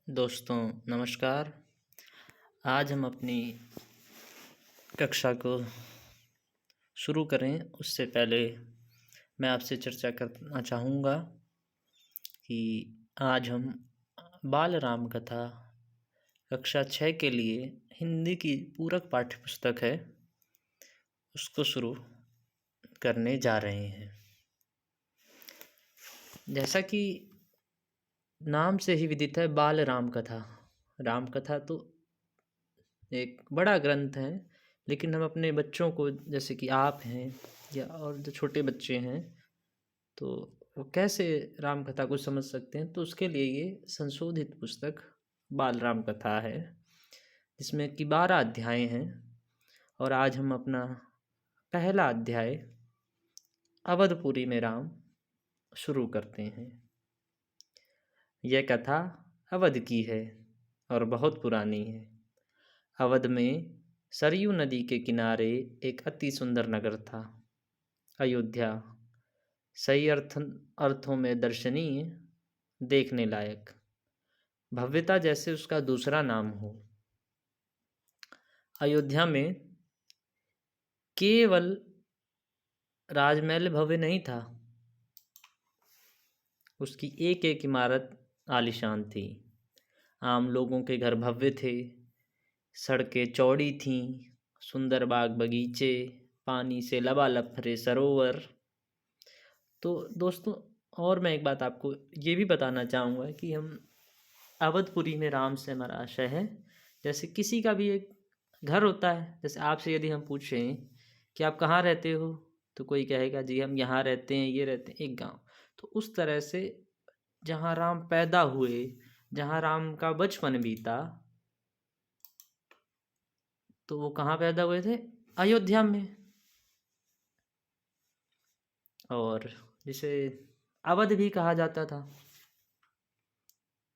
दोस्तों नमस्कार। आज हम अपनी कक्षा को शुरू करें उससे पहले मैं आपसे चर्चा करना चाहूँगा कि आज हम बाल राम कथा कक्षा 6 के लिए हिंदी की पूरक पाठ्य पुस्तक है उसको शुरू करने जा रहे हैं। जैसा कि नाम से ही विदित है, बाल राम कथा। राम कथा तो एक बड़ा ग्रंथ है, लेकिन हम अपने बच्चों को, जैसे कि आप हैं या और जो छोटे बच्चे हैं, तो वो कैसे राम कथा को समझ सकते हैं, तो उसके लिए ये संशोधित पुस्तक बाल राम कथा है, जिसमें कि 12 अध्याय हैं। और आज हम अपना पहला अध्याय अवधपुरी में राम शुरू करते हैं। यह कथा अवध की है और बहुत पुरानी है। अवध में सरयू नदी के किनारे एक अति सुंदर नगर था, अयोध्या। सही अर्थों में दर्शनीय, देखने लायक, भव्यता जैसे उसका दूसरा नाम हो। अयोध्या में केवल राजमहल भव्य नहीं था, उसकी एक एक इमारत आलीशान थी। आम लोगों के घर भव्य थे, सड़कें चौड़ी थीं, सुंदर बाग बगीचे, पानी से लबालब भरे सरोवर। तो दोस्तों, और मैं एक बात आपको ये भी बताना चाहूँगा कि हम अवधपुरी में राम से हमारा आशय है, जैसे किसी का भी एक घर होता है। जैसे आपसे यदि हम पूछें कि आप कहाँ रहते हो, तो कोई कहेगा जी हम यहाँ रहते हैं, ये रहते हैं, एक गांव। तो उस तरह से जहाँ राम पैदा हुए, जहाँ राम का बचपन बीता, तो वो कहाँ पैदा हुए थे? अयोध्या में। और जिसे अवध भी कहा जाता था।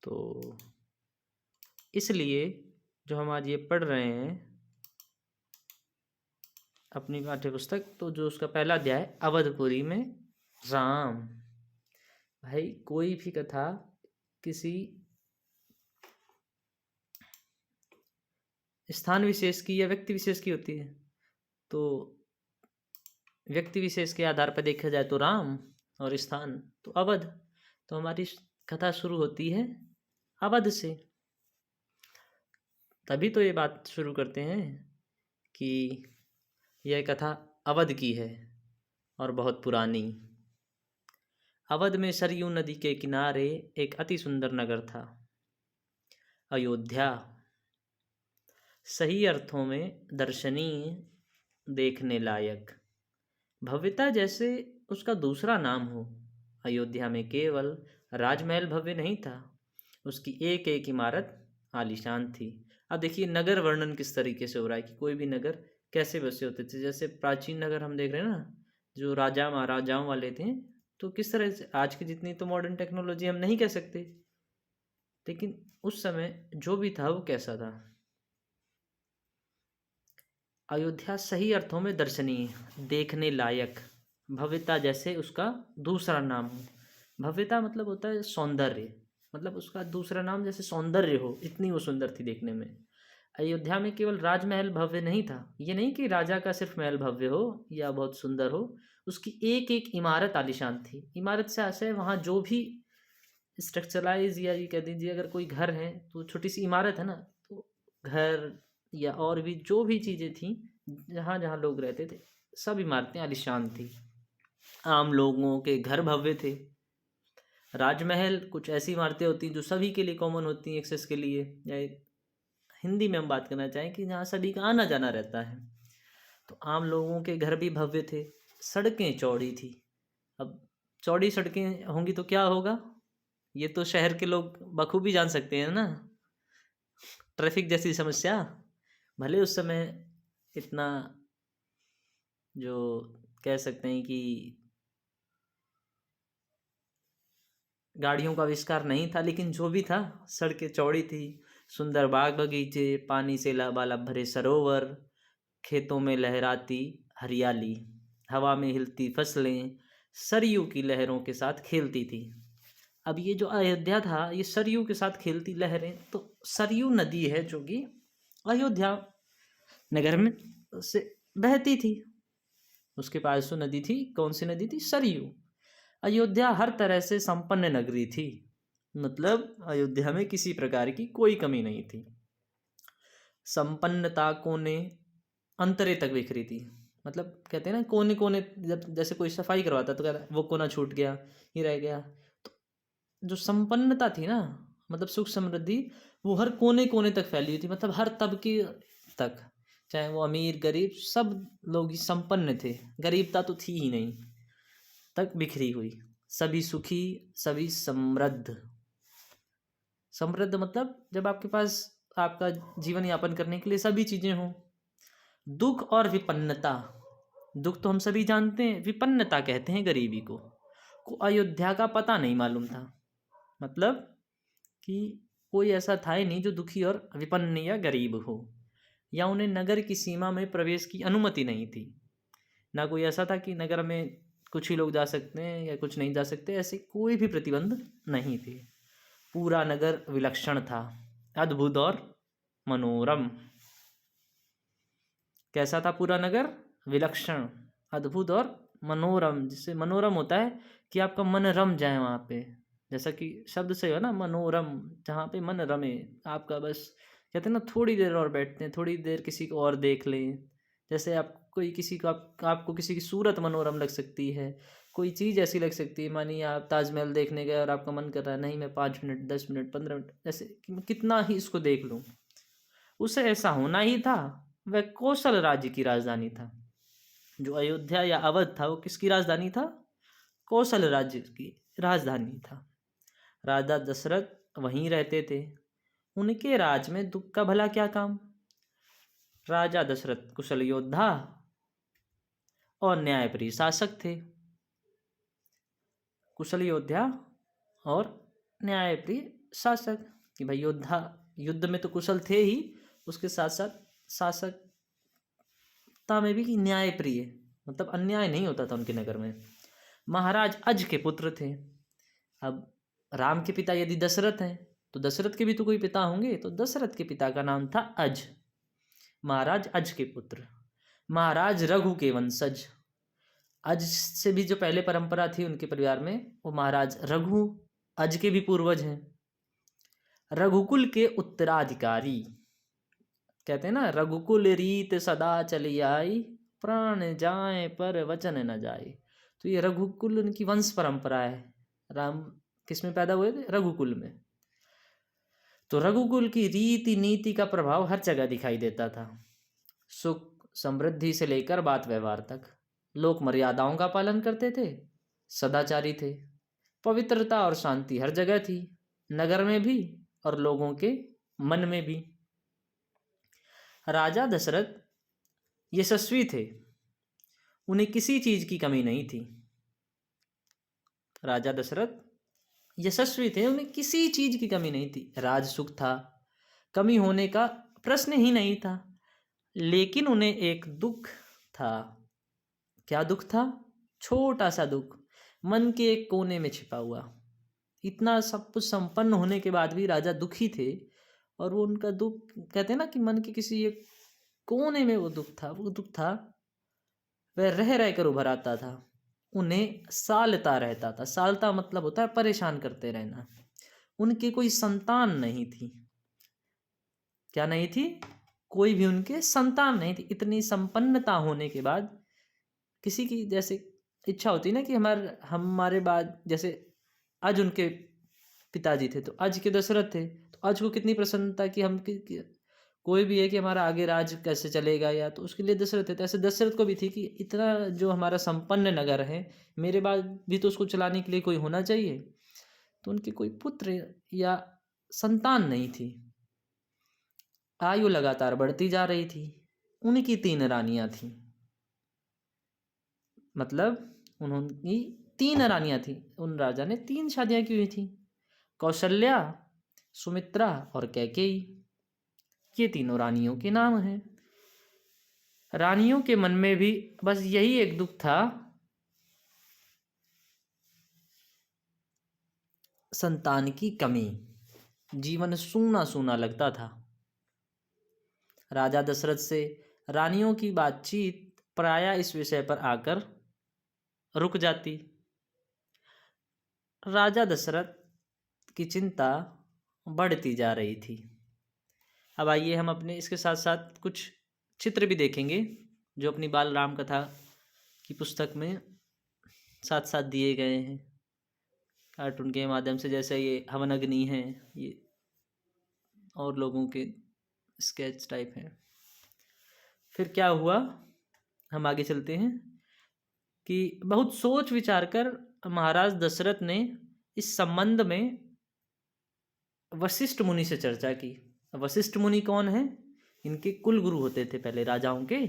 तो इसलिए जो हम आज ये पढ़ रहे हैं अपनी पाठ्य पुस्तक, तो जो उसका पहला अध्याय अवधपुरी में राम। भाई, कोई भी कथा किसी स्थान विशेष की या व्यक्ति विशेष की होती है। तो व्यक्ति विशेष के आधार पर देखा जाए तो राम, और स्थान तो अवध। तो हमारी कथा शुरू होती है अवध से। तभी तो ये बात शुरू करते हैं कि यह कथा अवध की है और बहुत पुरानी। अवध में सरयू नदी के किनारे एक अति सुंदर नगर था, अयोध्या। सही अर्थों में दर्शनीय, देखने लायक, भव्यता जैसे उसका दूसरा नाम हो। अयोध्या में केवल राजमहल भव्य नहीं था, उसकी एक एक इमारत आलीशान थी। अब देखिए नगर वर्णन किस तरीके से हो रहा है कि कोई भी नगर कैसे बसे होते थे। जैसे प्राचीन नगर हम देख रहे हैं ना, जो राजा महाराजाओं वाले थे, तो किस तरह से, आज की जितनी तो मॉडर्न टेक्नोलॉजी हम नहीं कह सकते, लेकिन उस समय जो भी था वो कैसा था। अयोध्या सही अर्थों में दर्शनीय, देखने लायक, भव्यता जैसे उसका दूसरा नाम हो। भव्यता मतलब होता है सौंदर्य, मतलब उसका दूसरा नाम जैसे सौंदर्य हो, इतनी वो सुंदर थी देखने में। अयोध्या में केवल राजमहल भव्य नहीं था, ये नहीं कि राजा का सिर्फ महल भव्य हो या बहुत सुंदर हो, उसकी एक एक इमारत आलीशान थी। इमारत से आशय वहाँ जो भी स्ट्रक्चराइज, या ये कह दीजिए अगर कोई घर है तो छोटी सी इमारत है ना, तो घर या और भी जो भी चीज़ें थी जहाँ जहाँ लोग रहते थे, सब इमारतें आलीशान थी। आम लोगों के घर भव्य थे। राजमहल कुछ ऐसी इमारतें होती हैं जो सभी के लिए कॉमन होती हैं, एक्सेस के लिए, या हिंदी में हम बात करना चाहें कि जहाँ सभी का आना जाना रहता है। तो आम लोगों के घर भी भव्य थे। सड़कें चौड़ी थी। अब चौड़ी सड़कें होंगी तो क्या होगा, ये तो शहर के लोग बखूबी जान सकते हैं ना। ट्रैफिक जैसी समस्या, भले उस समय इतना जो कह सकते हैं कि गाड़ियों का आविष्कार नहीं था, लेकिन जो भी था, सड़कें चौड़ी थी, सुंदर बाग बगीचे, पानी से लबालब भरे सरोवर, खेतों में लहराती हरियाली, हवा में हिलती फसलें सरयू की लहरों के साथ खेलती थी। अब ये जो अयोध्या था ये सरयू के साथ खेलती लहरें, तो सरयू नदी है जो कि अयोध्या नगर में से बहती थी। उसके पास जो नदी थी, कौन सी नदी थी? सरयू। अयोध्या हर तरह से संपन्न नगरी थी, मतलब अयोध्या में किसी प्रकार की कोई कमी नहीं थी। संपन्नता कोने अंतरे तक बिखरी थी। मतलब कहते हैं ना कोने कोने, जब जैसे कोई सफाई करवाता तो कहता वो कोना छूट गया, ये रह गया। तो जो संपन्नता थी ना, मतलब सुख समृद्धि, वो हर कोने कोने तक फैली हुई थी, मतलब हर तबके तक, चाहे वो अमीर गरीब सब लोग ही संपन्न थे, गरीबता तो थी ही नहीं, तक बिखरी हुई। सभी सुखी, सभी समृद्ध। समृद्ध मतलब जब आपके पास आपका जीवन यापन करने के लिए सभी चीजें हों। दुख और विपन्नता, दुख तो हम सभी जानते हैं, विपन्नता कहते हैं गरीबी को अयोध्या का पता नहीं मालूम था। मतलब कि कोई ऐसा था ही नहीं जो दुखी और विपन्न या गरीब हो, या उन्हें नगर की सीमा में प्रवेश की अनुमति नहीं थी। ना कोई ऐसा था कि नगर में कुछ ही लोग जा सकते हैं या कुछ नहीं जा सकते, ऐसे कोई भी प्रतिबंध नहीं थे। पूरा नगर विलक्षण था, अद्भुत और मनोरम। कैसा था पूरा नगर? विलक्षण, अद्भुत और मनोरम। जिससे मनोरम होता है कि आपका मन रम जाए वहाँ पे, जैसा कि शब्द से हो ना मनोरम, जहाँ पे मन रमे आपका। बस कहते हैं ना थोड़ी देर और बैठते हैं, थोड़ी देर किसी को और देख लें। जैसे आप कोई किसी को आपको किसी की सूरत मनोरम लग सकती है, कोई चीज़ ऐसी लग सकती है। मानिए आप ताजमहल देखने गए और आपका मन कर रहा है नहीं मैं 5 मिनट 10 मिनट 15 मिनट ऐसे कि मैं कितना ही इसको देख लूँ, उसे ऐसा होना ही था। वह कौशल राज्य की राजधानी था। जो अयोध्या या अवध था वो किसकी राजधानी था? कौशल राज्य की राजधानी था। राजा दशरथ वहीं रहते थे। उनके राज में दुख का भला क्या काम? राजा दशरथ कुशल योद्धा और न्यायप्रिय शासक थे। कुशल योद्धा और न्यायप्रिय शासक, कि भाई योद्धा, युद्ध में तो कुशल थे ही, उसके साथ साथ शासकता में भी न्यायप्रिय, मतलब अन्याय नहीं होता था उनके नगर में। महाराज अज के पुत्र थे। अब राम के पिता यदि दशरथ हैं तो दशरथ के भी तो कोई पिता होंगे, तो दशरथ के पिता का नाम था अज। महाराज अज के पुत्र, महाराज रघु के वंशज। अज से भी जो पहले परंपरा थी उनके परिवार में, वो महाराज रघु अज के भी पूर्वज हैं। रघुकुल के उत्तराधिकारी, कहते हैं ना रघुकुल रीत सदा चली आई, प्राण जाए पर वचन न जाए। तो ये रघुकुल उनकी वंश परंपरा है। राम किस में पैदा हुए थे? रघुकुल में। तो रघुकुल की रीति नीति का प्रभाव हर जगह दिखाई देता था। सुख समृद्धि से लेकर बात व्यवहार तक लोग मर्यादाओं का पालन करते थे, सदाचारी थे। पवित्रता और शांति हर जगह थी, नगर में भी और लोगों के मन में भी। राजा दशरथ यशस्वी थे, उन्हें किसी चीज की कमी नहीं थी। राजा दशरथ यशस्वी थे, उन्हें किसी चीज की कमी नहीं थी। राज सुख था, कमी होने का प्रश्न ही नहीं था। लेकिन उन्हें एक दुख था। क्या दुख था? छोटा सा दुख, मन के एक कोने में छिपा हुआ। इतना सब कुछ संपन्न होने के बाद भी राजा दुखी थे, और वो उनका दुख, कहते हैं ना कि मन के किसी एक कोने में वो दुख था। वो दुख था वह रह रह कर उभर आता था, उन्हें सालता रहता था। सालता मतलब होता है परेशान करते रहना। उनकी कोई संतान नहीं थी। क्या नहीं थी? कोई भी उनके संतान नहीं थी। इतनी संपन्नता होने के बाद किसी की जैसे इच्छा होती ना कि हमारे बाद, जैसे आज उनके पिताजी थे तो आज के दशरथ थे, तो आज को कितनी प्रसन्नता कि कोई भी है कि हमारा आगे राज कैसे चलेगा, या तो उसके लिए दशरथ थे। तो ऐसे दशरथ को भी थी कि इतना जो हमारा संपन्न नगर है, मेरे बाद भी तो उसको चलाने के लिए कोई होना चाहिए। तो उनके कोई पुत्र या संतान नहीं थी। आयु लगातार बढ़ती जा रही थी। उनकी 3 रानियां थीं, मतलब उन्होंने 3 रानियां थी। उन राजा ने 3 शादियां की हुई थी, कौशल्या, सुमित्रा और कैकेयी। ये तीनों रानियों के नाम हैं। रानियों के मन में भी बस यही एक दुख था, संतान की कमी, जीवन सूना सूना लगता था। राजा दशरथ से रानियों की बातचीत प्रायः इस विषय पर आकर रुक जाती। राजा दशरथ की चिंता बढ़ती जा रही थी। अब आइए हम अपने इसके साथ साथ कुछ चित्र भी देखेंगे जो अपनी बाल राम कथा की पुस्तक में साथ साथ दिए गए हैं कार्टून के माध्यम से। जैसे ये हवन अग्नि है, ये और लोगों के स्केच टाइप हैं। फिर क्या हुआ, हम आगे चलते हैं कि बहुत सोच विचार कर महाराज दशरथ ने इस संबंध में वशिष्ठ मुनि से चर्चा की। वशिष्ठ मुनि कौन है? इनके कुल गुरु होते थे पहले राजाओं के,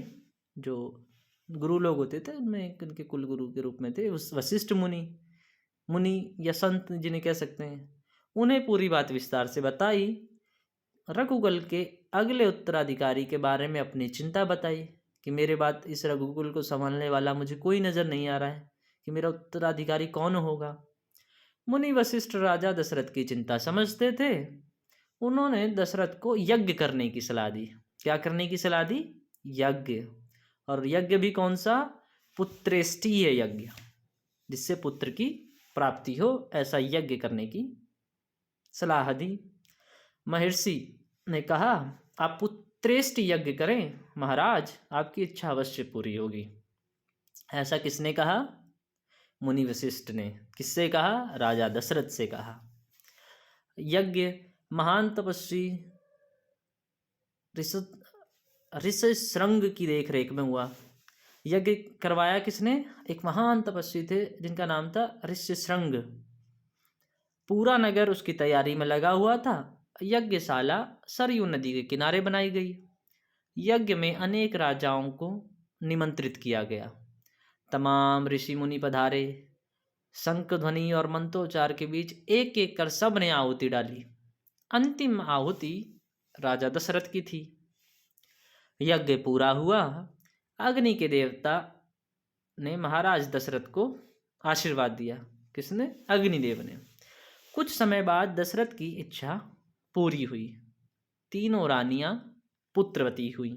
जो गुरु लोग होते थे उनमें इनके कुल गुरु के रूप में थे उस वशिष्ठ मुनि, मुनि या संत जिन्हें कह सकते हैं। उन्हें पूरी बात विस्तार से बताई। रघुकुल के अगले उत्तराधिकारी के बारे में अपनी चिंता बताई कि मेरे बाद इस रघुकुल को संभालने वाला मुझे कोई नज़र नहीं आ रहा है कि मेरा उत्तराधिकारी कौन होगा। मुनि वशिष्ठ राजा दशरथ की चिंता समझते थे। उन्होंने दशरथ को यज्ञ करने की सलाह दी। क्या करने की सलाह दी? यज्ञ। और यज्ञ भी कौन सा? पुत्रेष्टीय यज्ञ, जिससे पुत्र की प्राप्ति हो, ऐसा यज्ञ करने की सलाह दी। महर्षि ने कहा, आप पुत्रेष्टि यज्ञ करें महाराज, आपकी इच्छा अवश्य पूरी होगी। ऐसा किसने कहा? मुनि वशिष्ठ ने। किससे कहा? राजा दशरथ से कहा। यज्ञ महान तपस्वी ऋष्यशृंग की देख रेख में हुआ। यज्ञ करवाया किसने? एक महान तपस्वी थे जिनका नाम था ऋष्यशृंग। पूरा नगर उसकी तैयारी में लगा हुआ था। यज्ञशाला सरयू नदी के किनारे बनाई गई। यज्ञ में अनेक राजाओं को निमंत्रित किया गया। तमाम ऋषि मुनि पधारे। शंख ध्वनि और मंत्रोच्चार के बीच एक एक कर सब ने आहुति डाली। अंतिम आहुति राजा दशरथ की थी। यज्ञ पूरा हुआ। अग्नि के देवता ने महाराज दशरथ को आशीर्वाद दिया। किसने? अग्निदेव ने। कुछ समय बाद दशरथ की इच्छा पूरी हुई। तीनों रानियां पुत्रवती हुई।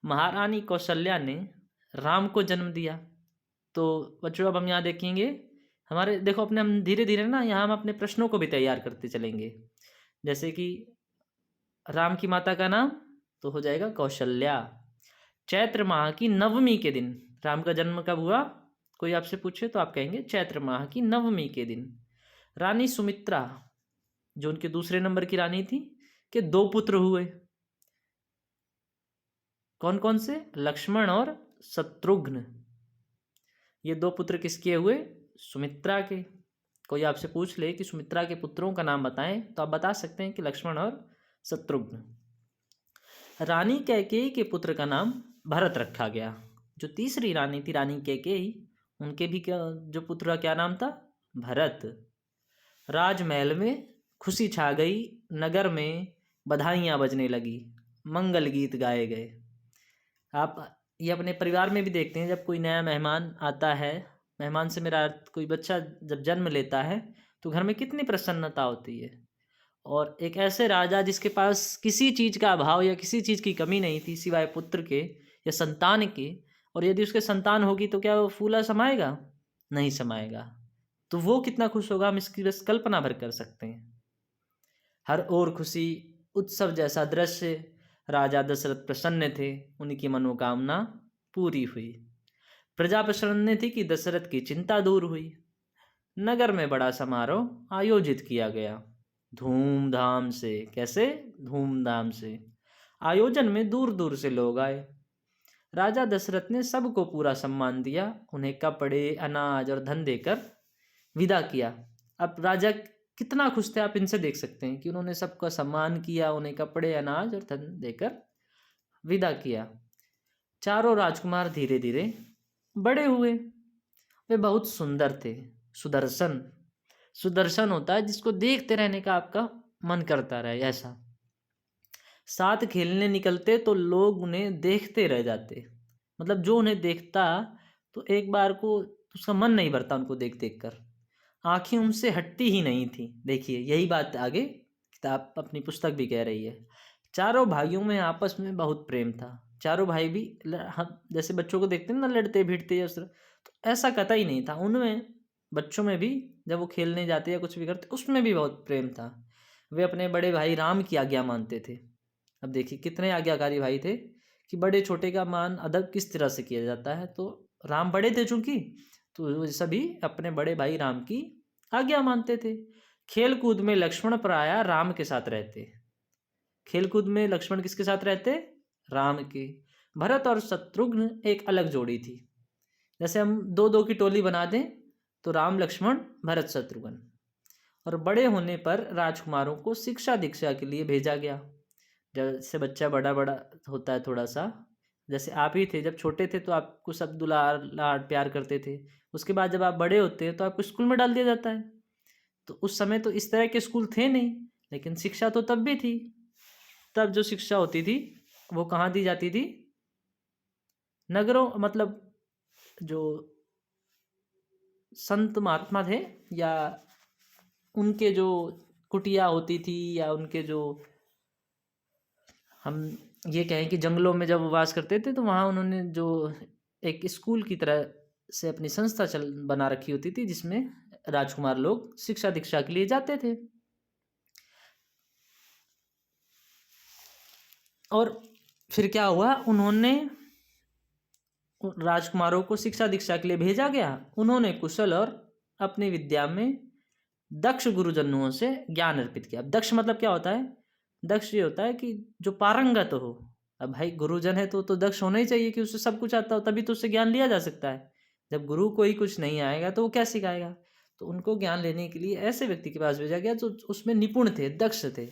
महारानी कौशल्या ने राम को जन्म दिया। तो बच्चों अब हम यहाँ देखेंगे हमारे, देखो अपने हम धीरे धीरे ना यहाँ हम अपने प्रश्नों को भी तैयार करते चलेंगे। जैसे कि राम की माता का नाम तो हो जाएगा कौशल्या। चैत्र माह की नवमी के दिन राम का जन्म कब हुआ? कोई आपसे पूछे तो आप कहेंगे चैत्र माह की नवमी के दिन। रानी सुमित्रा जो उनके दूसरे नंबर की रानी थी, के 2 पुत्र हुए। कौन कौन से? लक्ष्मण और शत्रुघ्न। ये 2 पुत्र किसके हुए? सुमित्रा के। कोई आपसे पूछ ले कि सुमित्रा के पुत्रों का नाम बताएं तो आप बता सकते हैं कि लक्ष्मण और शत्रुघ्न। रानी कैकेयी के पुत्र का नाम भरत रखा गया। जो तीसरी रानी थी रानी कैकेयी, उनके भी जो पुत्र का क्या नाम था? भरत। राजमहल में खुशी छा गई। नगर में बधाइयाँ बजने लगी, मंगल गीत गाए गए। आप ये अपने परिवार में भी देखते हैं, जब कोई नया मेहमान आता है, मेहमान से मेरा कोई बच्चा जब जन्म लेता है तो घर में कितनी प्रसन्नता होती है। और एक ऐसे राजा जिसके पास किसी चीज़ का अभाव या किसी चीज़ की कमी नहीं थी सिवाय पुत्र के या संतान के, और यदि उसके संतान होगी तो क्या वो फूला समाएगा? नहीं समाएगा। तो वो कितना खुश होगा हम इसकी बस कल्पना भर कर सकते हैं। हर ओर खुशी, उत्सव जैसा दृश्य। राजा दशरथ प्रसन्न थे, उनकी मनोकामना पूरी हुई। प्रजा प्रसन्न थी कि दशरथ की चिंता दूर हुई। नगर में बड़ा समारोह आयोजित किया गया, धूमधाम से। कैसे? धूमधाम से। आयोजन में दूर दूर से लोग आए। राजा दशरथ ने सबको पूरा सम्मान दिया, उन्हें कपड़े, अनाज और धन देकर विदा किया। अब राजा कितना खुश थे आप इनसे देख सकते हैं कि उन्होंने सबका सम्मान किया, उन्हें कपड़े, अनाज और धन देकर विदा किया। चारों राजकुमार धीरे धीरे बड़े हुए। वे बहुत सुंदर थे। सुदर्शन, सुदर्शन होता है जिसको देखते रहने का आपका मन करता रहे, ऐसा। साथ खेलने निकलते तो लोग उन्हें देखते रह जाते। मतलब जो उन्हें देखता तो एक बार को उसका मन नहीं भरता उनको देख देख कर। आंखें उनसे हटती ही नहीं थी। देखिए यही बात आगे किताब अपनी पुस्तक भी कह रही है। चारों भाइयों में आपस में बहुत प्रेम था। चारों भाई भी हम जैसे बच्चों को देखते हैं ना, लड़ते भिड़ते या उस तरह, तो ऐसा कतई नहीं था उनमें। बच्चों में भी जब वो खेलने जाते या कुछ भी करते उसमें भी बहुत प्रेम था। वे अपने बड़े भाई राम की आज्ञा मानते थे। अब देखिए कितने आज्ञाकारी भाई थे कि बड़े छोटे का मान अदब किस तरह से किया जाता है। तो राम बड़े थे चूंकि, तो वो सभी अपने बड़े भाई राम की आज्ञा मानते थे। खेल कूद में लक्ष्मण प्रायः राम के साथ रहते। खेल कूद में लक्ष्मण किसके साथ रहते? राम के। भरत और शत्रुघ्न एक अलग जोड़ी थी। जैसे हम दो दो की टोली बना दें तो राम लक्ष्मण भरत शत्रुघ्न। और बड़े होने पर राजकुमारों को शिक्षा दीक्षा के लिए भेजा गया। जैसे बच्चा बड़ा बड़ा होता है थोड़ा सा, जैसे आप ही थे जब छोटे थे तो आपको सब दुलार लाड प्यार करते थे। उसके बाद जब आप बड़े होते हैं तो आपको स्कूल में डाल दिया जाता है। तो उस समय तो इस तरह के स्कूल थे नहीं, लेकिन शिक्षा तो तब भी थी। तब जो शिक्षा होती थी वो कहाँ दी जाती थी? नगरों, मतलब जो संत महात्मा थे या उनके जो कुटिया होती थी, या उनके जो हम ये कहें कि जंगलों में जब वो वास करते थे तो वहाँ उन्होंने जो एक स्कूल की तरह से अपनी संस्था चल बना रखी होती थी, जिसमें राजकुमार लोग शिक्षा दीक्षा के लिए जाते थे। और फिर क्या हुआ, उन्होंने राजकुमारों को शिक्षा दीक्षा के लिए भेजा गया। उन्होंने कुशल और अपनी विद्या में दक्ष गुरुजनों से ज्ञान अर्पित किया। दक्ष मतलब क्या होता है? दक्ष ये होता है कि जो पारंगत हो। अब भाई गुरुजन है तो दक्ष होना ही चाहिए कि उससे सब कुछ आता हो, तभी तो उससे ज्ञान लिया जा सकता है। जब गुरु को ही कुछ नहीं आएगा तो वो क्या सिखाएगा? तो उनको ज्ञान लेने के लिए ऐसे व्यक्ति के पास भेजा गया जो उसमें निपुण थे, दक्ष थे।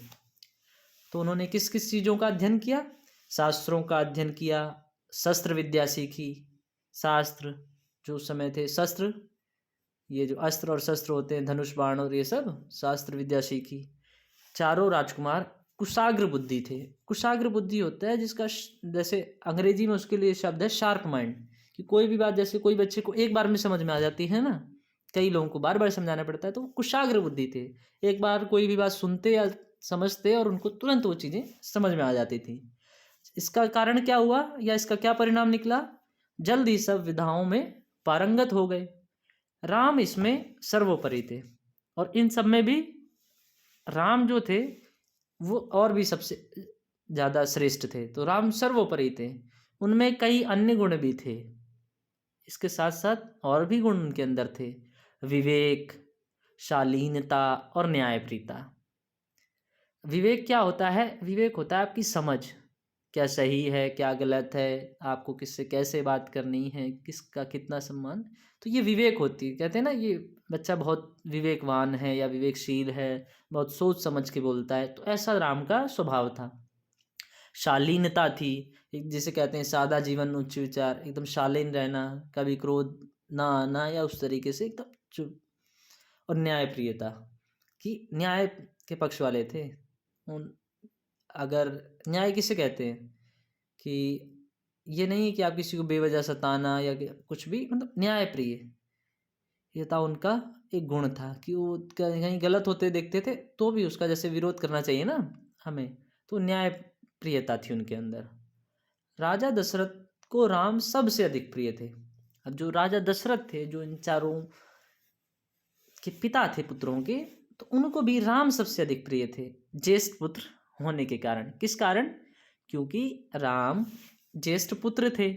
तो उन्होंने किस किस चीज़ों का अध्ययन किया? शास्त्रों का अध्ययन किया, शस्त्र विद्या सीखी। शास्त्र जो उस समय थे, शस्त्र ये जो अस्त्र और शस्त्र होते हैं, धनुष बाण और ये सब, शास्त्र विद्या सीखी। चारों राजकुमार कुशाग्र बुद्धि थे। कुशाग्र बुद्धि होता है जिसका जैसे अंग्रेजी में उसके लिए शब्द है शार्प माइंड, कि कोई भी बात जैसे कोई बच्चे को एक बार में समझ में आ जाती है ना, कई लोगों को बार बार समझाना पड़ता है, तो वो कुशाग्र बुद्धि थे। एक बार कोई भी बात सुनते या समझते और उनको तुरंत वो चीज़ें समझ में आ जाती थी। इसका कारण क्या हुआ या इसका क्या परिणाम निकला? जल्द ही सब विधाओं में पारंगत हो गए। राम इसमें सर्वोपरि थे, और इन सब में भी राम जो थे वो और भी सबसे ज़्यादा श्रेष्ठ थे। तो राम सर्वोपरि थे। उनमें कई अन्य गुण भी थे, इसके साथ साथ और भी गुण उनके अंदर थे। विवेक, शालीनता और न्यायप्रियता। विवेक क्या होता है? विवेक होता है आपकी समझ, क्या सही है क्या गलत है, आपको किससे कैसे बात करनी है, किसका कितना सम्मान। तो ये विवेक होती है। कहते हैं ना ये बच्चा बहुत विवेकवान है या विवेकशील है, बहुत सोच समझ के बोलता है। तो ऐसा राम का स्वभाव था। शालीनता थी, एक जिसे कहते हैं सादा जीवन उच्च विचार, एकदम शालीन रहना, कभी क्रोध ना आना या उस तरीके से एकदम चुप। और न्यायप्रियता, कि न्याय के पक्ष वाले थे। उन अगर न्याय किसे कहते हैं कि ये नहीं है कि आप किसी को बेवजह सताना या कुछ भी, मतलब न्यायप्रिय, ये था उनका एक गुण था कि वो कहीं गलत होते देखते थे तो भी उसका जैसे विरोध करना चाहिए ना हमें, तो न्याय प्रियता थी उनके अंदर। राजा दशरथ को राम सबसे अधिक प्रिय थे। अब जो राजा दशरथ थे, जो इन चारों के पिता थे पुत्रों के, तो उनको भी राम सबसे अधिक प्रिय थे, ज्येष्ठ पुत्र होने के कारण। किस कारण? क्योंकि राम ज्येष्ठ पुत्र थे,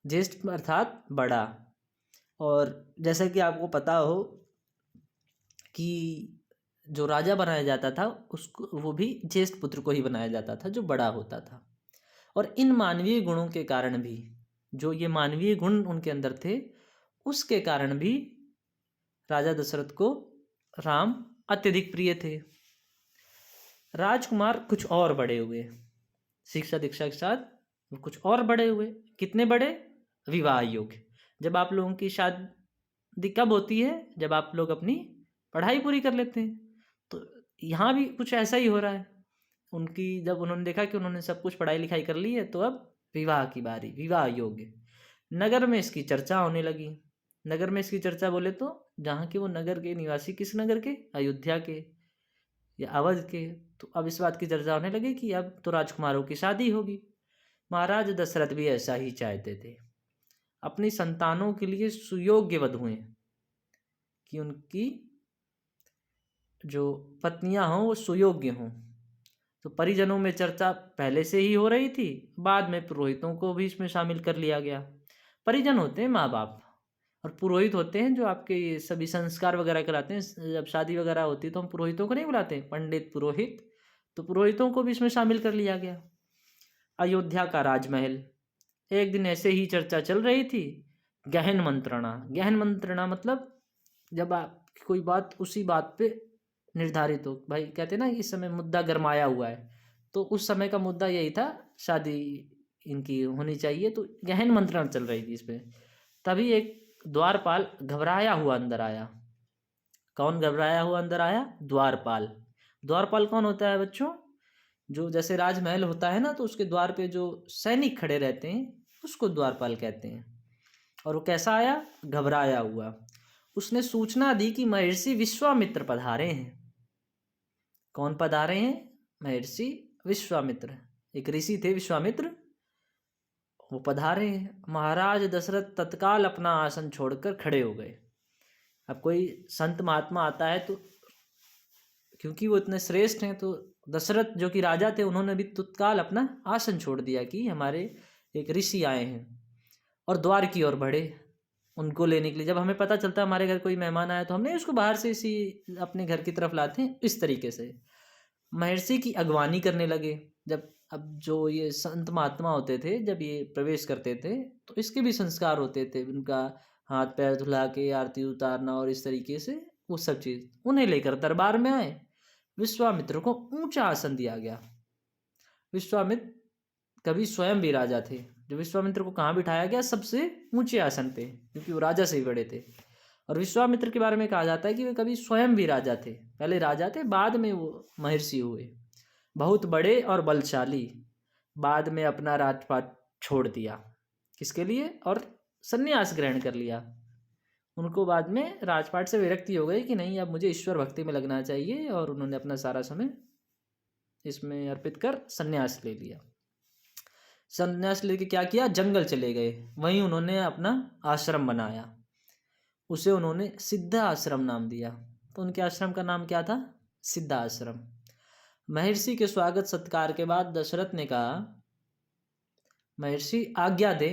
ज्येष्ठ अर्थात बड़ा। और जैसा कि आपको पता हो कि जो राजा बनाया जाता था उसको वो भी ज्येष्ठ पुत्र को ही बनाया जाता था, जो बड़ा होता था। और इन मानवीय गुणों के कारण भी, जो ये मानवीय गुण उनके अंदर थे, उसके कारण भी राजा दशरथ को राम अत्यधिक प्रिय थे। राजकुमार कुछ और बड़े हुए, शिक्षा दीक्षा के साथ वो कुछ और बड़े हुए। कितने बड़े? विवाह योग्य। जब आप लोगों की शादी कब होती है? जब आप लोग अपनी पढ़ाई पूरी कर लेते हैं। तो यहाँ भी कुछ ऐसा ही हो रहा है। उनकी जब उन्होंने देखा कि उन्होंने सब कुछ पढ़ाई लिखाई कर ली है, तो अब विवाह की बारी, विवाह योग्य। नगर में इसकी चर्चा होने लगी। नगर में इसकी चर्चा बोले तो जहाँ के वो नगर के निवासी, किस नगर के, अयोध्या के या अवध के। तो अब इस बात की चर्चा होने लगी कि अब तो राजकुमारों की शादी होगी। महाराज दशरथ भी ऐसा ही चाहते थे, अपनी संतानों के लिए सुयोग्य वधुएं, कि उनकी जो पत्नियां हों वो सुयोग्य हों। तो परिजनों में चर्चा पहले से ही हो रही थी, बाद में पुरोहितों को भी इसमें शामिल कर लिया गया। परिजन होते हैं माँ बाप, और पुरोहित होते हैं जो आपके ये सभी संस्कार वगैरह कराते हैं। जब शादी वगैरह होती है तो हम पुरोहितों को नहीं बुलाते हैं, पंडित पुरोहित, तो पुरोहितों को भी इसमें शामिल कर लिया गया। अयोध्या का राजमहल, एक दिन ऐसे ही चर्चा चल रही थी। गहन मंत्रणा, गहन मंत्रणा मतलब जब आप कोई बात उसी बात पे निर्धारित हो, भाई कहते हैं ना इस समय मुद्दा गरमाया हुआ है, तो उस समय का मुद्दा यही था, शादी इनकी होनी चाहिए। तो गहन मंत्रणा चल रही थी इस पे। तभी एक द्वारपाल घबराया हुआ अंदर आया। कौन घबराया हुआ अंदर आया? द्वारपाल। द्वारपाल कौन होता है बच्चों? जो जैसे राजमहल होता है ना, तो उसके द्वार पे जो सैनिक खड़े रहते हैं उसको द्वारपाल कहते हैं। और वो कैसा आया? घबराया हुआ। उसने सूचना दी कि महर्षि विश्वामित्र पधारे हैं। कौन पधारे हैं? महर्षि विश्वामित्र, एक ऋषि थे विश्वामित्र, वो पधारे हैं। महाराज दशरथ तत्काल अपना आसन छोड़कर खड़े हो गए। अब कोई संत महात्मा आता है तो क्योंकि वो इतने श्रेष्ठ हैं, तो दशरथ जो कि राजा थे उन्होंने भी तत्काल अपना आसन छोड़ दिया कि हमारे एक ऋषि आए हैं, और द्वार की ओर बढ़े उनको लेने के लिए। जब हमें पता चलता है हमारे घर कोई मेहमान आया तो हमने उसको बाहर से इसी अपने घर की तरफ लाते हैं, इस तरीके से महर्षि की अगवानी करने लगे। जब अब जो ये संत महात्मा होते थे जब ये प्रवेश करते थे तो इसके भी संस्कार होते थे, उनका हाथ पैर धुला के आरती उतारना और इस तरीके से वो सब चीज़। उन्हें लेकर दरबार में आए। विश्वामित्र को ऊंचा आसन दिया गया। विश्वामित्र कभी स्वयं भी राजा थे। जो विश्वामित्र को कहाँ बिठाया गया? सबसे ऊंचे आसन पे, क्योंकि वो राजा से ही बड़े थे। और विश्वामित्र के बारे में कहा जाता है कि वे कभी स्वयं भी राजा थे। पहले राजा थे, बाद में वो महर्षि हुए। बहुत बड़े और बलशाली। बाद में अपना राजपाट छोड़ दिया। किसके लिए? और संन्यास ग्रहण कर लिया। उनको बाद में राजपाट से विरक्ति हो गई कि नहीं, अब मुझे ईश्वर भक्ति में लगना चाहिए, और उन्होंने अपना सारा समय इसमें अर्पित कर संन्यास ले लिया। संन्यास लेके क्या किया? जंगल चले गए। वहीं उन्होंने अपना आश्रम बनाया। उसे उन्होंने सिद्धा आश्रम नाम दिया। तो उनके आश्रम का नाम क्या था? सिद्धा आश्रम। महर्षि के स्वागत सत्कार के बाद दशरथ ने कहा, महर्षि आज्ञा दे,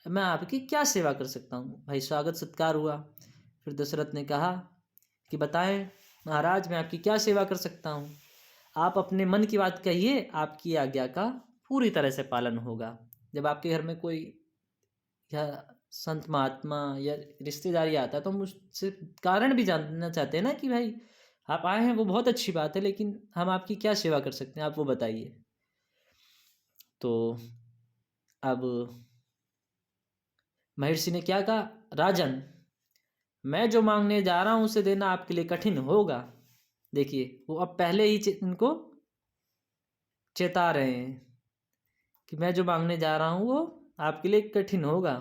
मैं आपकी क्या सेवा कर सकता हूँ? भाई स्वागत सत्कार हुआ। फिर दशरथ ने कहा कि बताएं महाराज, मैं आपकी क्या सेवा कर सकता हूँ? आप अपने मन की बात कहिए, आपकी आज्ञा का पूरी तरह से पालन होगा। जब आपके घर में कोई या संत महात्मा या रिश्तेदारी आता है तो हम उससे कारण भी जानना चाहते हैं ना, कि भाई आप आए हैं वो बहुत अच्छी बात है, लेकिन हम आपकी क्या सेवा कर सकते हैं, आप वो बताइए। तो अब महर्षि ने क्या कहा? राजन, मैं जो मांगने जा रहा हूं उसे देना आपके लिए कठिन होगा। देखिए वो अब पहले ही इनको चेता रहे हैं कि मैं जो मांगने जा रहा हूं वो आपके लिए कठिन होगा।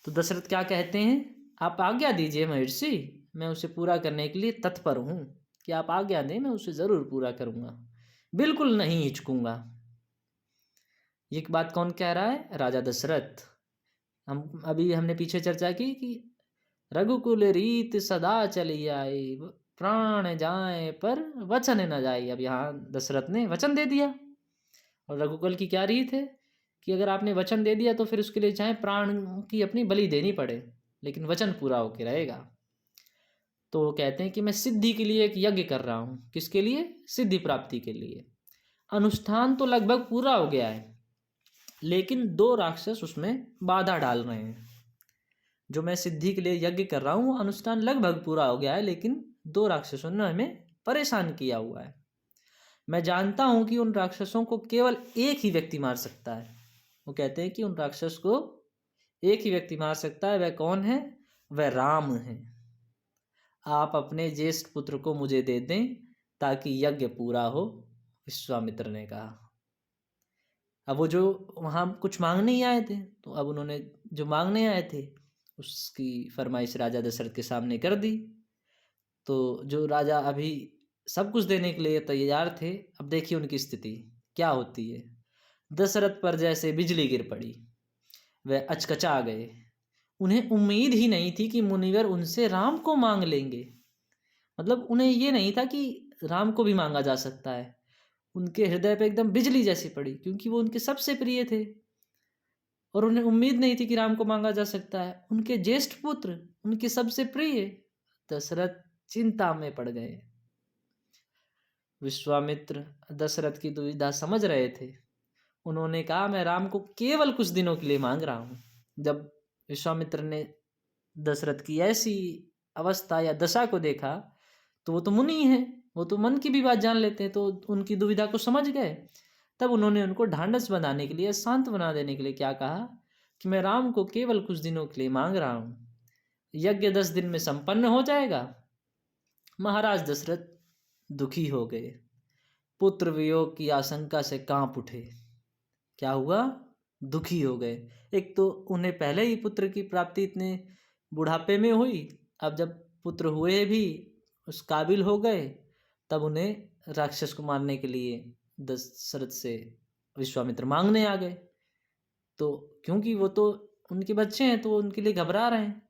तो दशरथ क्या कहते हैं? आप आज्ञा दीजिए महर्षि, मैं उसे पूरा करने के लिए तत्पर हूँ। कि आप आज्ञा दें, मैं उसे ज़रूर पूरा करूँगा, बिल्कुल नहीं हिचकूंगा। ये बात कौन कह रहा है? राजा दशरथ। हमने पीछे चर्चा की कि रघुकुल रीत सदा चली आई, प्राण जाए पर वचन न जाए। अब यहाँ दशरथ ने वचन दे दिया, और रघुकुल की क्या रीत है कि अगर आपने वचन दे दिया तो फिर उसके लिए चाहे प्राण की अपनी बलि देनी पड़े, लेकिन वचन पूरा होके रहेगा। तो वो कहते हैं कि मैं सिद्धि के लिए एक यज्ञ कर रहा हूँ। किसके लिए? सिद्धि प्राप्ति के लिए। अनुष्ठान तो लगभग पूरा हो गया है, लेकिन 2 राक्षस उसमें बाधा डाल रहे हैं। जो मैं सिद्धि के लिए यज्ञ कर रहा हूँ वो अनुष्ठान लगभग पूरा हो गया है, लेकिन 2 राक्षसों ने हमें परेशान किया हुआ है। मैं जानता हूं कि उन राक्षसों को केवल एक ही व्यक्ति मार सकता है। वो कहते हैं कि उन राक्षस को एक ही व्यक्ति मार सकता है। वह कौन है? वह राम है। आप अपने ज्येष्ठ पुत्र को मुझे दे दें ताकि यज्ञ पूरा हो, विश्वामित्र ने कहा। अब वो जो वहाँ कुछ मांगने ही आए थे, तो अब उन्होंने जो मांगने आए थे उसकी फरमाइश राजा दशरथ के सामने कर दी। तो जो राजा अभी सब कुछ देने के लिए तैयार थे, अब देखिए उनकी स्थिति क्या होती है। दशरथ पर जैसे बिजली गिर पड़ी, वह अचकचा गए। उन्हें उम्मीद ही नहीं थी कि मुनिवर उनसे राम को मांग लेंगे। मतलब उन्हें ये नहीं था कि राम को भी मांगा जा सकता है। उनके हृदय पे एकदम बिजली जैसी पड़ी, क्योंकि वो उनके सबसे प्रिय थे और उन्हें उम्मीद नहीं थी कि राम को मांगा जा सकता है। उनके ज्येष्ठ पुत्र, उनके सबसे प्रिय दशरथ चिंता में पड़ गए। विश्वामित्र दशरथ की दुविधा समझ रहे थे। उन्होंने कहा, मैं राम को केवल कुछ दिनों के लिए मांग रहा हूँ। जब विश्वामित्र ने दशरथ की ऐसी अवस्था या दशा को देखा, तो वो तो मुनि हैं, वो तो मन की भी बात जान लेते हैं, तो उनकी दुविधा को समझ गए। तब उन्होंने उनको ढांढस बनाने के लिए, शांत बना देने के लिए क्या कहा कि मैं राम को केवल कुछ दिनों के लिए मांग रहा हूँ, यज्ञ 10 दिन में संपन्न हो जाएगा। महाराज दशरथ दुखी हो गए, पुत्र वियोग की आशंका से कांप उठे। क्या हुआ? दुखी हो गए। एक तो उन्हें पहले ही पुत्र की प्राप्ति इतने बुढ़ापे में हुई, अब जब पुत्र हुए भी उस काबिल हो गए, तब उन्हें राक्षस को मारने के लिए दशरथ से विश्वामित्र मांगने आ गए। तो क्योंकि वो तो उनके बच्चे हैं, तो उनके लिए घबरा रहे हैं,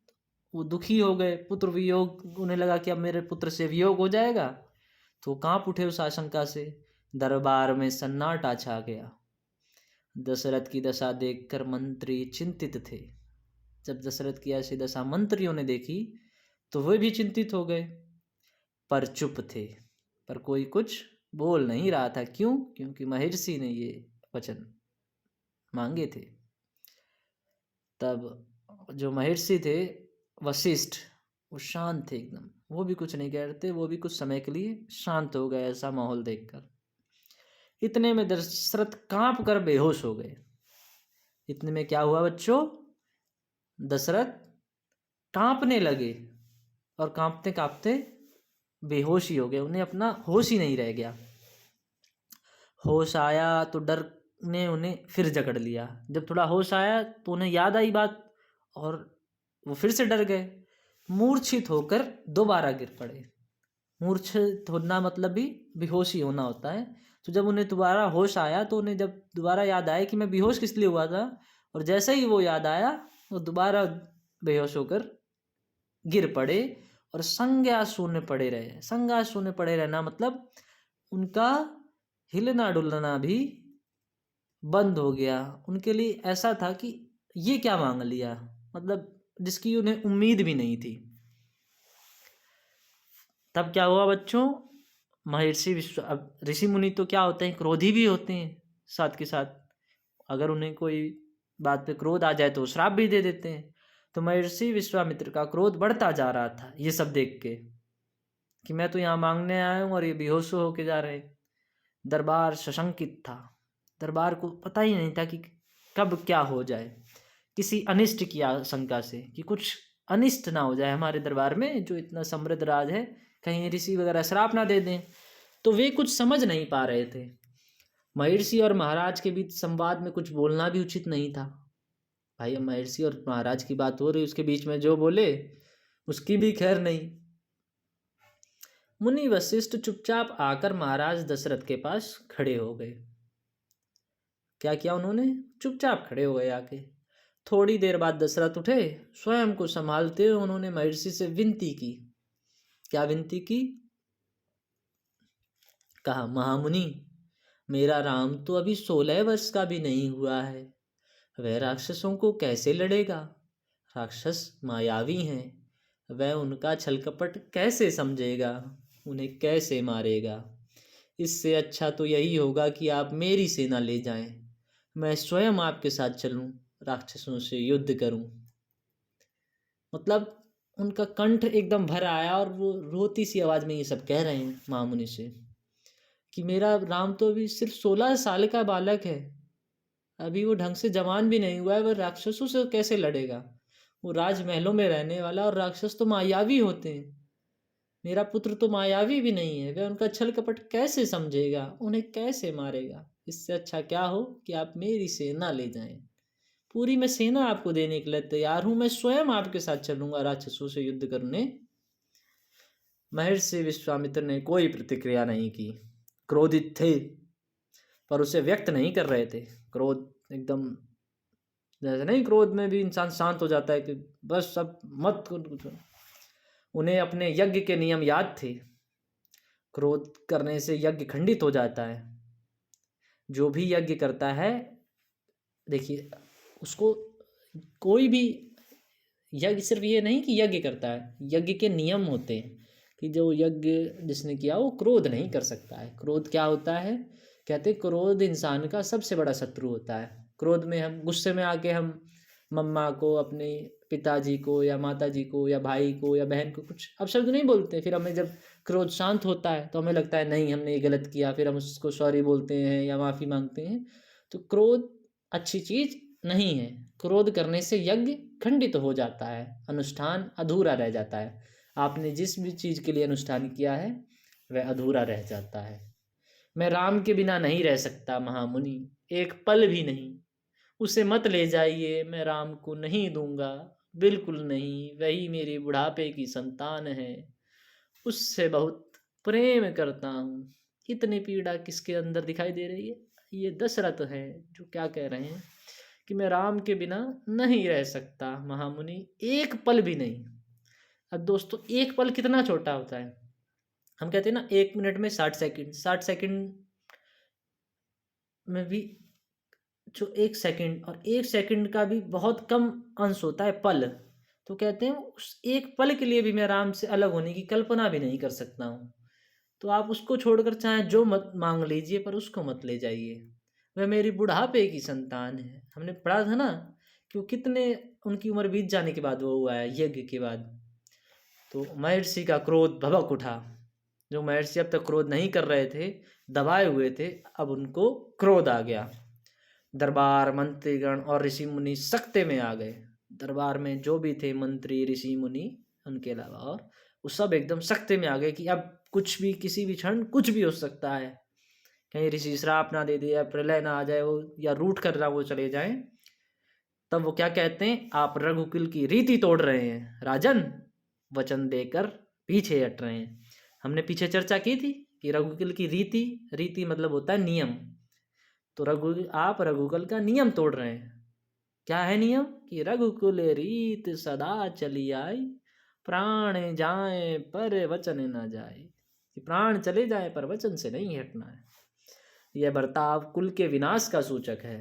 वो दुखी हो गए। पुत्र वियोग, उन्हें लगा कि अब मेरे पुत्र से वियोग हो जाएगा, तो कांप उठे उस आशंका से। दरबार में सन्नाटा छा गया। दशरथ की दशा देखकर मंत्री चिंतित थे। जब दशरथ की ऐसी दशा मंत्रियों ने देखी, तो वे भी चिंतित हो गए, पर चुप थे। पर कोई कुछ बोल नहीं रहा था। क्यों? क्योंकि महर्षि ने ये वचन मांगे थे। तब जो महर्षि थे वशिष्ठ, वो शांत थे एकदम, वो भी कुछ नहीं कह रहे थे। वो भी कुछ समय के लिए शांत हो गए ऐसा माहौल देखकर। इतने में दशरथ कांप कर बेहोश हो गए। इतने में क्या हुआ बच्चों? दशरथ कांपने लगे और कांपते कांपते बेहोश ही हो गए। उन्हें अपना होश ही नहीं रह गया। होश आया तो डर ने उन्हें फिर जकड़ लिया। जब थोड़ा होश आया तो उन्हें याद आई बात, और वो फिर से डर गए। मूर्छित होकर दोबारा गिर पड़े। मूर्छित होना मतलब भी बेहोशी होना होता है। तो जब उन्हें दोबारा होश आया, तो उन्हें जब दोबारा याद आया कि मैं बेहोश किस लिए हुआ था, और जैसे ही वो याद आया, वो दोबारा बेहोश होकर गिर पड़े और संज्ञा शून्य पड़े रहे। संज्ञा शून्य पड़े रहना मतलब उनका हिलना डुलना भी बंद हो गया। उनके लिए ऐसा था कि ये क्या मांग लिया, मतलब जिसकी उन्हें उम्मीद भी नहीं थी। तब क्या हुआ बच्चों? महर्षि अब ऋषि मुनि तो क्या होते हैं, क्रोधी भी होते हैं साथ के साथ। अगर उन्हें कोई बात पे क्रोध आ जाए तो श्राप भी दे देते हैं। तो महर्षि विश्वामित्र का क्रोध बढ़ता जा रहा था ये सब देख के, कि मैं तो यहाँ मांगने आया हूँ और ये बेहोश होके जा रहे। दरबार सशंकित था। दरबार को पता ही नहीं था कि कब क्या हो जाए। किसी अनिष्ट की आशंका से, कि कुछ अनिष्ट ना हो जाए हमारे दरबार में जो इतना समृद्ध राज है, कहीं ऋषि वगैरह श्राप ना दे दें। तो वे कुछ समझ नहीं पा रहे थे। महर्षि और महाराज के बीच संवाद में कुछ बोलना भी उचित नहीं था। भाई, अब महर्षि और महाराज की बात हो रही, उसके बीच में जो बोले उसकी भी खैर नहीं। मुनि वशिष्ठ चुपचाप आकर महाराज दशरथ के पास खड़े हो गए। क्या किया उन्होंने? चुपचाप खड़े हो गए आके। थोड़ी देर बाद दशरथ उठे। स्वयं को संभालते हुए उन्होंने महर्षि से विनती की। क्या विनती की? कहा, महामुनि, मेरा राम तो अभी 16 वर्ष का भी नहीं हुआ है। वह राक्षसों को कैसे लड़ेगा? राक्षस मायावी हैं। वह उनका छल कपट कैसे समझेगा? उन्हें कैसे मारेगा? इससे अच्छा तो यही होगा कि आप मेरी सेना ले जाएं। मैं स्वयं आपके साथ चलूं, राक्षसों से युद्ध करूं। मतलब उनका कंठ एकदम भर आया और वो रोती सी आवाज में ये सब कह रहे हैं महामुनि से, कि मेरा राम तो अभी सिर्फ 16 साल का बालक है, अभी वो ढंग से जवान भी नहीं हुआ है, वह राक्षसों से कैसे लड़ेगा? वो राजमहलों में रहने वाला, और राक्षस तो मायावी होते हैं। मेरा पुत्र तो मायावी भी नहीं है, वह उनका छल कपट कैसे समझेगा? उन्हें कैसे मारेगा? इससे अच्छा क्या हो कि आप मेरी सेना ले जाएं। पूरी मैं सेना आपको देने के लिए तैयार हूं, मैं स्वयं आपके साथ चलूंगा राक्षसों से युद्ध करने। महर्षि विश्वामित्र ने कोई प्रतिक्रिया नहीं की। क्रोधित थे पर उसे व्यक्त नहीं कर रहे थे। क्रोध एकदम, जैसे नहीं क्रोध में भी इंसान शांत हो जाता है कि बस अब मत कुछ। उन्हें अपने यज्ञ के नियम याद थे। क्रोध करने से यज्ञ खंडित हो जाता है। जो भी यज्ञ करता है, देखिए उसको कोई भी यज्ञ सिर्फ ये नहीं कि यज्ञ करता है, यज्ञ के नियम होते हैं कि जो यज्ञ जिसने किया वो क्रोध नहीं कर सकता है। क्रोध क्या होता है, कहते क्रोध इंसान का सबसे बड़ा शत्रु होता है। क्रोध में हम गुस्से में आके हम मम्मा को, अपने पिताजी को या माता जी को या भाई को या बहन को कुछ अपशब्द नहीं बोलते। फिर हमें जब क्रोध शांत होता है तो हमें लगता है नहीं हमने ये गलत किया, फिर हम उसको सॉरी बोलते हैं या माफ़ी मांगते हैं। तो क्रोध अच्छी चीज़ नहीं है। क्रोध करने से यज्ञ खंडित हो जाता है, अनुष्ठान अधूरा रह जाता है। आपने जिस भी चीज़ के लिए अनुष्ठान किया है वह अधूरा रह जाता है। मैं राम के बिना नहीं रह सकता महामुनि, एक पल भी नहीं। उसे मत ले जाइए, मैं राम को नहीं दूंगा, बिल्कुल नहीं। वही मेरी बुढ़ापे की संतान है, उससे बहुत प्रेम करता हूँ। इतनी पीड़ा किसके अंदर दिखाई दे रही है? ये दशरथ है जो क्या कह रहे हैं कि मैं राम के बिना नहीं रह सकता महामुनि, एक पल भी नहीं। अब दोस्तों एक पल कितना छोटा होता है। हम कहते हैं ना 1 मिनट में 60 सेकंड, 60 सेकंड में भी जो 1 सेकंड, और 1 सेकंड का भी बहुत कम अंश होता है पल। तो कहते हैं उस एक पल के लिए भी मैं राम से अलग होने की कल्पना भी नहीं कर सकता हूँ। तो आप उसको छोड़कर चाहे जो मत मांग लीजिए पर उसको मत ले जाइए। वह मेरी बुढ़ापे की संतान है। हमने पढ़ा था ना कि वो कितने, उनकी उम्र बीत जाने के बाद वो हुआ है यज्ञ के बाद। तो महर्षि का क्रोध भभक उठा। जो महर्षि अब तक क्रोध नहीं कर रहे थे, दबाए हुए थे, अब उनको क्रोध आ गया। दरबार, मंत्रीगण और ऋषि मुनि सकते में आ गए। दरबार में जो भी थे मंत्री, ऋषि मुनि, उनके अलावा और वो सब एकदम सकते में आ गए कि अब कुछ भी, किसी भी क्षण कुछ भी हो सकता है। कहीं ऋषि श्राप ना दे दे या प्रलय ना आ जाए वो, या रूठ कर ना वो चले जाएं। तब वो क्या कहते हैं, आप रघुकुल की रीति तोड़ रहे हैं राजन, वचन देकर पीछे हट रहे हैं। हमने पीछे चर्चा की थी कि रघुकुल की रीति, रीति मतलब होता है नियम। तो आप रघुकुल का नियम तोड़ रहे हैं। क्या है नियम कि रघुकुल रीत सदा चली आई, प्राण जाए पर वचन न जाए। कि प्राण चले जाए पर वचन से नहीं हटना है। यह बर्ताव कुल के विनाश का सूचक है।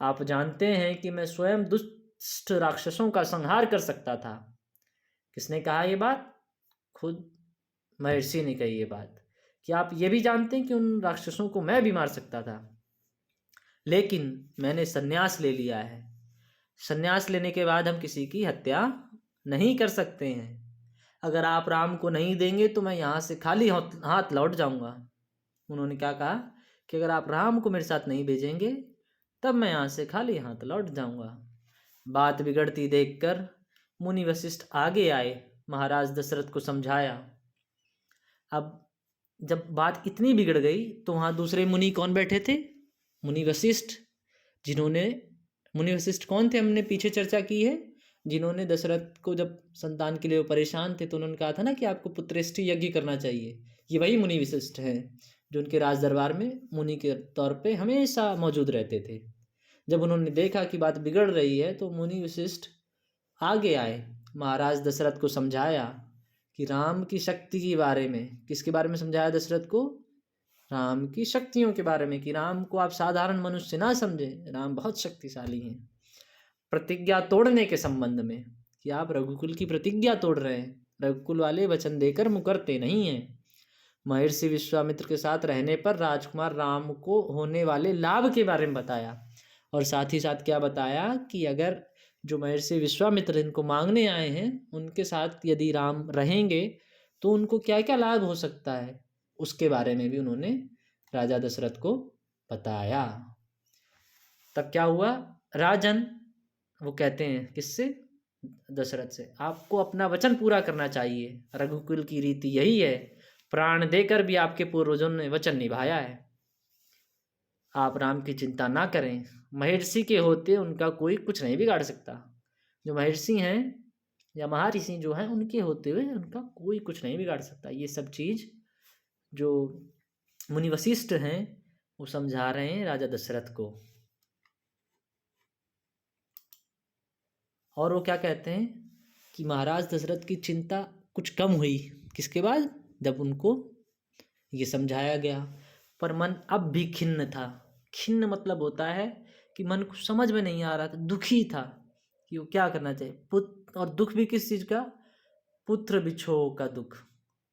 आप जानते हैं कि मैं स्वयं दुष्ट राक्षसों का संहार कर सकता था। किसने कहा ये बात? खुद महर्षि ने कही ये बात कि आप ये भी जानते हैं कि उन राक्षसों को मैं भी मार सकता था, लेकिन मैंने संन्यास ले लिया है। संन्यास लेने के बाद हम किसी की हत्या नहीं कर सकते हैं। अगर आप राम को नहीं देंगे तो मैं यहाँ से खाली हाथ लौट जाऊंगा। उन्होंने क्या कहा कि अगर आप राम को मेरे साथ नहीं भेजेंगे तब मैं यहाँ से खाली हाथ लौट जाऊंगा। बात बिगड़ती देखकर मुनि वशिष्ठ आगे आए, महाराज दशरथ को समझाया। अब जब बात इतनी बिगड़ गई तो वहाँ दूसरे मुनि कौन बैठे थे? मुनि वशिष्ठ। मुनि वशिष्ठ कौन थे? हमने पीछे चर्चा की है। जिन्होंने दशरथ को, जब संतान के लिए वो परेशान थे तो उन्होंने कहा था ना कि आपको पुत्रेष्टि यज्ञ करना चाहिए। ये वही मुनि वशिष्ठ हैं जो उनके राज दरबार में मुनि के तौर पे हमेशा मौजूद रहते थे। जब उन्होंने देखा कि बात बिगड़ रही है तो मुनि वशिष्ठ आगे आए, महाराज दशरथ को समझाया कि राम की शक्ति के बारे में। किसके बारे में समझाया दशरथ को? राम की शक्तियों के बारे में, कि राम को आप साधारण मनुष्य ना समझें, राम बहुत शक्तिशाली हैं। प्रतिज्ञा तोड़ने के संबंध में कि आप रघुकुल की प्रतिज्ञा तोड़ रहे हैं। रघुकुल वाले वचन देकर मुकरते नहीं हैं। महर्षि विश्वामित्र के साथ रहने पर राजकुमार राम को होने वाले लाभ के बारे में बताया, और साथ ही साथ क्या बताया कि अगर जो महर्षि विश्वामित्र इनको मांगने आए हैं उनके साथ यदि राम रहेंगे तो उनको क्या क्या लाभ हो सकता है, उसके बारे में भी उन्होंने राजा दशरथ को बताया। तब क्या हुआ? राजन, वो कहते हैं किससे? दशरथ से, आपको अपना वचन पूरा करना चाहिए। रघुकुल की रीति यही है, प्राण देकर भी आपके पूर्वजों ने वचन निभाया है। आप राम की चिंता ना करें, महर्षि के होते उनका कोई कुछ नहीं बिगाड़ सकता। जो महर्षि हैं या महर्षि जो हैं उनके होते हुए उनका कोई कुछ नहीं बिगाड़ सकता। ये सब चीज़ जो मुनि वशिष्ठ हैं वो समझा रहे हैं राजा दशरथ को। और वो क्या कहते हैं कि महाराज दशरथ की चिंता कुछ कम हुई किसके बाद, जब उनको ये समझाया गया। पर मन अब भी खिन्न था। खिन्न मतलब होता है कि मन को समझ में नहीं आ रहा था, दुखी था कि वो क्या करना चाहिए। पुत्र, और दुख भी किस चीज़ का, पुत्र बिछोह का दुख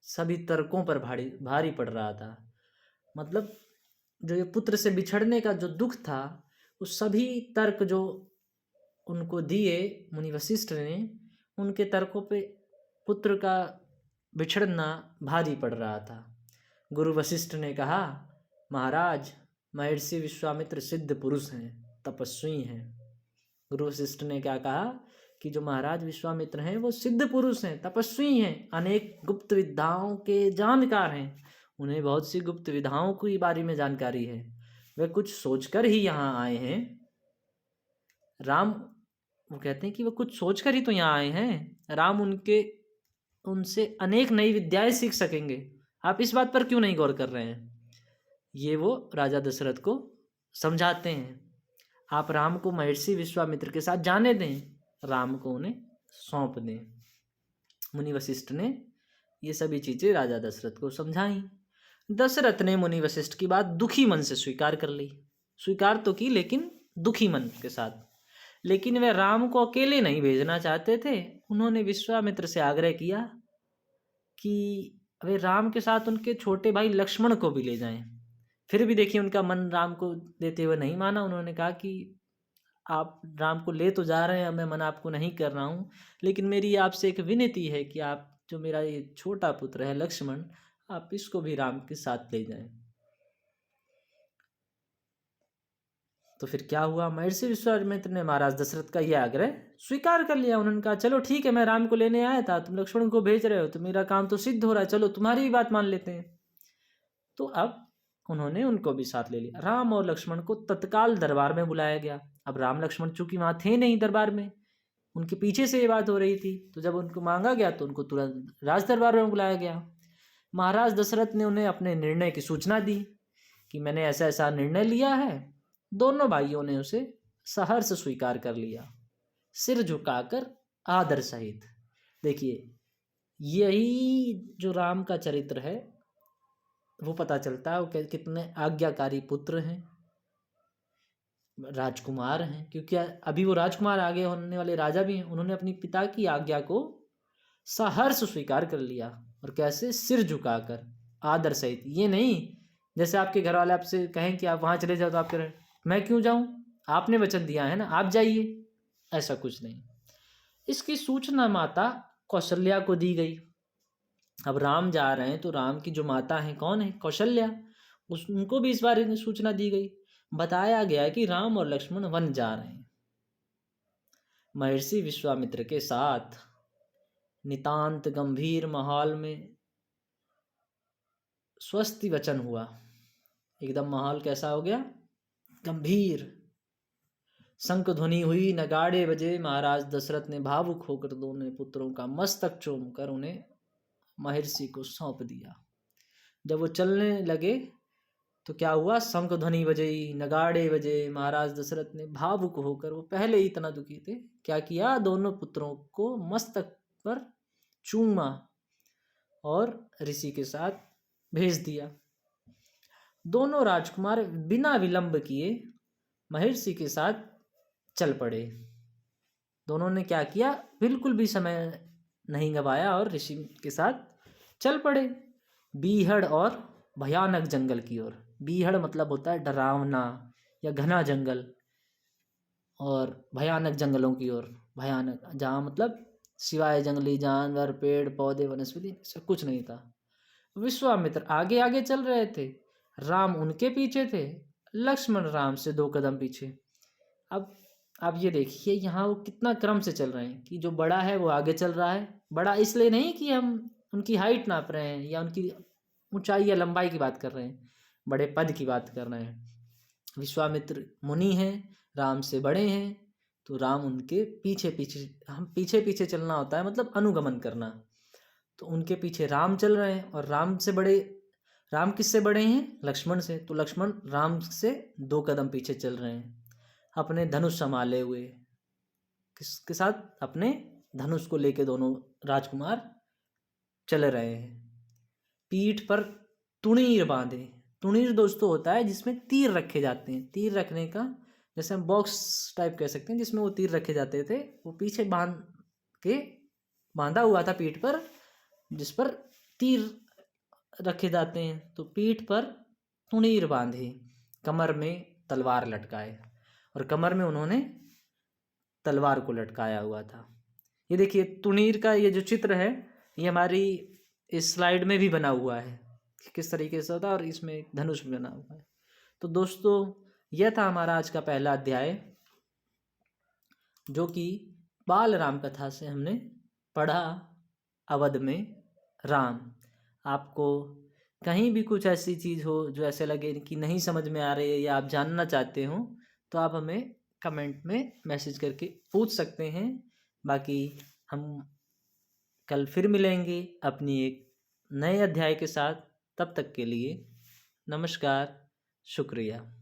सभी तर्कों पर भारी भारी पड़ रहा था। मतलब जो ये पुत्र से बिछड़ने का जो दुख था, उस सभी तर्क जो उनको दिए मुनि वशिष्ठ ने, उनके तर्कों पे पुत्र का बिछड़ना भारी पड़ रहा था। गुरु वशिष्ठ ने कहा, महाराज महर्षि विश्वामित्र सिद्ध पुरुष हैं, तपस्वी हैं। गुरु वशिष्ठ ने क्या कहा कि जो महाराज विश्वामित्र हैं वो सिद्ध पुरुष हैं, तपस्वी हैं, अनेक गुप्त विद्याओं के जानकार हैं। उन्हें बहुत सी गुप्त विद्याओं की बारे में जानकारी है। वे कुछ सोचकर ही यहाँ आए हैं। राम, वो कहते हैं कि वो कुछ सोचकर ही तो यहाँ आए हैं। राम उनसे अनेक नई विद्याएं सीख सकेंगे। आप इस बात पर क्यों नहीं गौर कर रहे हैं? ये वो राजा दशरथ को समझाते हैं। आप राम को महर्षि विश्वामित्र के साथ जाने दें, राम को उन्हें सौंप दें। मुनि वशिष्ठ ने ये सभी चीज़ें राजा दशरथ को समझाई। दशरथ ने मुनि वशिष्ठ की बात दुखी मन से स्वीकार कर ली। स्वीकार तो की लेकिन दुखी मन के साथ। लेकिन वे राम को अकेले नहीं भेजना चाहते थे। उन्होंने विश्वामित्र से आग्रह किया कि वे राम के साथ उनके छोटे भाई लक्ष्मण को भी ले जाएं। फिर भी देखिए उनका मन राम को देते हुए नहीं माना। उन्होंने कहा कि आप राम को ले तो जा रहे हैं, मैं मना आपको नहीं कर रहा हूँ, लेकिन मेरी आपसे एक विनती है कि आप जो मेरा ये छोटा पुत्र है लक्ष्मण, आप इसको भी राम के साथ ले जाएं। तो फिर क्या हुआ, महर्षि विश्वामित्र ने महाराज दशरथ का यह आग्रह स्वीकार कर लिया। उन्होंने कहा चलो ठीक है, मैं राम को लेने आया था, तुम लक्ष्मण को भेज रहे हो तो मेरा काम तो सिद्ध हो रहा है, चलो तुम्हारी भी बात मान लेते हैं। तो अब उन्होंने उनको भी साथ ले लिया। राम और लक्ष्मण को तत्काल दरबार में बुलाया गया। अब राम लक्ष्मण चूंकि वहाँ थे नहीं दरबार में, उनके पीछे से ये बात हो रही थी, तो जब उनको मांगा गया तो उनको तुरंत राज दरबार में बुलाया गया। महाराज दशरथ ने उन्हें अपने निर्णय की सूचना दी कि मैंने ऐसा ऐसा निर्णय लिया है। दोनों भाइयों ने उसे सहर्ष स्वीकार कर लिया, सिर झुकाकर आदर सहित। देखिए यही जो राम का चरित्र है वो पता चलता है, वो कितने आज्ञाकारी पुत्र हैं, राजकुमार हैं। क्योंकि अभी वो राजकुमार, आगे होने वाले राजा भी हैं। उन्होंने अपनी पिता की आज्ञा को सहर्ष स्वीकार कर लिया। और कैसे, सिर झुकाकर आदर सहित। ये नहीं जैसे आपके घर वाले आपसे कहें कि आप वहाँ चले जाओ तो आप कह रहे मैं क्यों जाऊँ, आपने वचन दिया है ना, आप जाइए, ऐसा कुछ नहीं। इसकी सूचना माता कौशल्या को दी गई। अब राम जा रहे हैं तो राम की जो माता है कौन है, कौशल्या, उनको भी इस बारे में सूचना दी गई। बताया गया कि राम और लक्ष्मण वन जा रहे हैं महर्षि विश्वामित्र के साथ। नितांत गंभीर माहौल में स्वस्ति वचन हुआ। एकदम माहौल कैसा हो गया, गंभीर। शंख ध्वनि हुई, नगाड़े बजे। महाराज दशरथ ने भावुक होकर दोनों पुत्रों का मस्तक चूमकर उन्हें महर्षि को सौंप दिया। जब वो चलने लगे तो क्या हुआ, शंख ध्वनि बजई, नगाड़े बजे। महाराज दशरथ ने भावुक होकर, वो पहले ही इतना दुखी थे, क्या किया, दोनों पुत्रों को मस्तक पर चूमा और ऋषि के साथ भेज दिया। दोनों राजकुमार बिना विलंब किए महर्षि के साथ चल पड़े। दोनों ने क्या किया, बिल्कुल भी समय नहीं गवाया और ऋषि के साथ चल पड़े बीहड़ और भयानक जंगल की ओर। बीहड़ मतलब होता है डरावना या घना जंगल, और भयानक जंगलों की ओर। भयानक जहाँ मतलब सिवाय जंगली जानवर, पेड़ पौधे, वनस्पति सब कुछ नहीं था। विश्वामित्र आगे आगे चल रहे थे, राम उनके पीछे थे, लक्ष्मण राम से 2 कदम पीछे। अब आप ये देखिए यहाँ वो कितना क्रम से चल रहे हैं कि जो बड़ा है वो आगे चल रहा है। बड़ा इसलिए नहीं कि हम उनकी हाइट नाप रहे हैं या उनकी ऊंचाई या लंबाई की बात कर रहे हैं, बड़े पद की बात कर रहे हैं। विश्वामित्र मुनि हैं, राम से बड़े हैं, तो राम उनके पीछे पीछे, हम पीछे पीछे चलना होता है मतलब अनुगमन करना। तो उनके पीछे राम चल रहे हैं और राम किससे बड़े हैं? लक्ष्मण से। तो लक्ष्मण राम से 2 कदम पीछे चल रहे हैं अपने धनुष संभाले हुए। किसके साथ? अपने धनुष को लेके दोनों राजकुमार चल रहे हैं। पीठ पर तुणीर बांधे। तुणीर दोस्तों होता है जिसमें तीर रखे जाते हैं। तीर रखने का जैसे हम बॉक्स टाइप कह सकते हैं, जिसमें वो तीर रखे जाते थे, वो पीछे बांधा हुआ था पीठ पर, जिस पर तीर रखे जाते हैं। तो पीठ पर तुणीर बांधे, कमर में तलवार लटकाए, और कमर में उन्होंने तलवार को लटकाया हुआ था। ये देखिए तुणीर का ये जो चित्र है, ये हमारी इस स्लाइड में भी बना हुआ है किस तरीके से होता है, और इसमें धनुष भी बना हुआ है। तो दोस्तों यह था हमारा आज का पहला अध्याय, जो कि बाल राम कथा से हमने पढ़ा अवध में राम। आपको कहीं भी कुछ ऐसी चीज़ हो जो ऐसे लगे कि नहीं समझ में आ रही है या आप जानना चाहते हो, तो आप हमें कमेंट में मैसेज करके पूछ सकते हैं। बाकी हम कल फिर मिलेंगे अपनी एक नए अध्याय के साथ। तब तक के लिए नमस्कार, शुक्रिया।